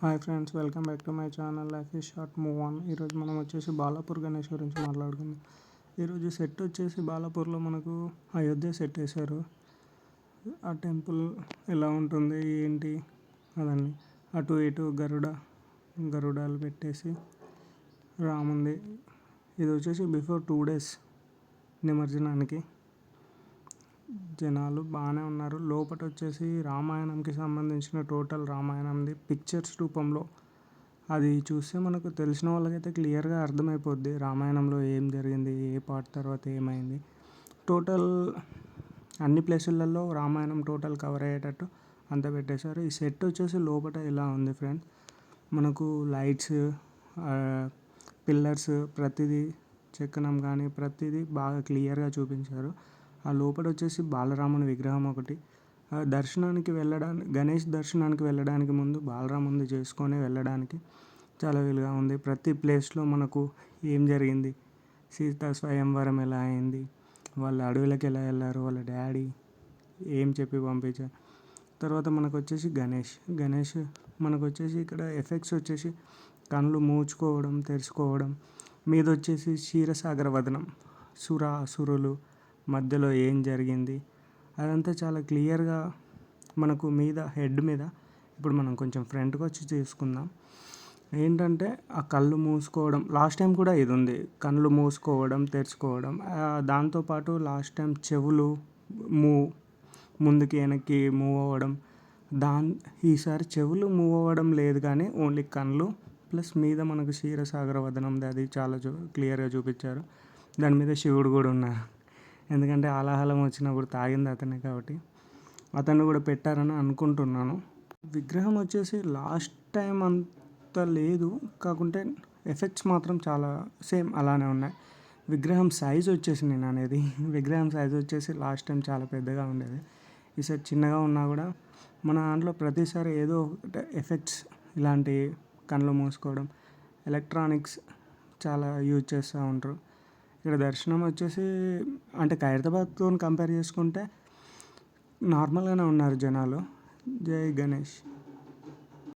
Hi friends, welcome back to my channel life is short move on. ఈరోజు మనం వచ్చేసి బాలాపూర్ గణేష్ గురించి మాట్లాడుకుందాం. ఈరోజు సెట్ వచ్చేసి బాలాపూర్లో మనకు అయోధ్య సెట్ వేశారు. ఆ టెంపుల్ ఎలా ఉంటుంది ఏంటి అదన్నీ అటు ఇటు గరుడాలు పెట్టేసి రాముంది. ఇది వచ్చేసి బిఫోర్ 2 days నిమజ్జనానికి జనాలు బాగానే ఉన్నారు. లోపల వచ్చేసి రామాయణంకి సంబంధించిన టోటల్ రామాయణంది పిక్చర్స్ రూపంలో అది చూస్తే మనకు తెలిసిన వాళ్ళకైతే క్లియర్గా అర్థమైపోద్ది రామాయణంలో ఏం జరిగింది, ఏ పార్ట్ తర్వాత ఏమైంది. టోటల్ అన్ని ప్లేసులలో రామాయణం టోటల్ కవర్ అయ్యేటట్టు అంతా పెట్టేశారు. ఈ సెట్ వచ్చేసి లోపల ఇలా ఉంది ఫ్రెండ్స్. మనకు లైట్స్, పిల్లర్స్, ప్రతిదీ చెక్కనం కానీ ప్రతిదీ బాగా క్లియర్గా చూపించారు. ఆ లోపల వచ్చేసి బాలరాముని విగ్రహం ఒకటి. గణేష్ దర్శనానికి వెళ్ళడానికి ముందు బాలరాముని చేసుకొని వెళ్ళడానికి చాలా వీలుగా ఉంది. ప్రతి ప్లేస్లో మనకు ఏం జరిగింది, సీతా స్వయంవరం ఎలా అయింది, వాళ్ళ అడవులకు ఎలా వెళ్ళారు, వాళ్ళ డాడీ ఏం చెప్పి పంపించారు. తర్వాత మనకు వచ్చేసి గణేష్ మనకు వచ్చేసి ఇక్కడ ఎఫెక్ట్స్ వచ్చేసి కళ్ళు మూచుకోవడం, తెరుచుకోవడం, మీద వచ్చేసి క్షీరసాగర వదనం, అసురులు మధ్యలో ఏం జరిగింది అదంతా చాలా క్లియర్గా మనకు హెడ్ మీద. ఇప్పుడు మనం కొంచెం ఫ్రంట్కి వచ్చి తీసుకుందాం. ఏంటంటే ఆ కళ్ళు మూసుకోవడం, లాస్ట్ టైం కూడా ఇది ఉంది, కళ్ళు మూసుకోవడం తెరుచుకోవడం. దాంతోపాటు లాస్ట్ టైం చెవులు ముందుకి వెనక్కి మూవ్ అవ్వడం. ఈసారి చెవులు మూవ్ అవ్వడం లేదు, కానీ ఓన్లీ కళ్ళు ప్లస్ మీద మనకు క్షీరసాగర వదనంది అది చాలా క్లియర్గా చూపించారు. దాని మీద శివుడు కూడా ఉన్నారు, ఎందుకంటే ఆలాహలం వచ్చినప్పుడు తాగింది అతనే కాబట్టి అతన్ని కూడా పెట్టారని అనుకుంటున్నాను. విగ్రహం వచ్చేసి లాస్ట్ టైం అంత లేదు, కాకుంటే ఎఫెక్ట్స్ మాత్రం చాలా సేమ్ అలానే ఉన్నాయి. విగ్రహం సైజ్ వచ్చేసి విగ్రహం సైజ్ వచ్చేసి లాస్ట్ టైం చాలా పెద్దగా ఉండేది. ఈసారి చిన్నగా ఉన్నా కూడా మన దాంట్లో ప్రతిసారి ఏదో ఒకటి ఎఫెక్ట్స్ ఇలాంటి కళ్ళు మూసుకోవడం, ఎలక్ట్రానిక్స్ చాలా యూజ్ చేస్తూ ఉంటారు. ఇక్కడ దర్శనం వచ్చేసి అంటే ఖైరతాబాద్తో కంపేర్ చేసుకుంటే నార్మల్గానే ఉన్నారు జనాలు. జై గణేష్.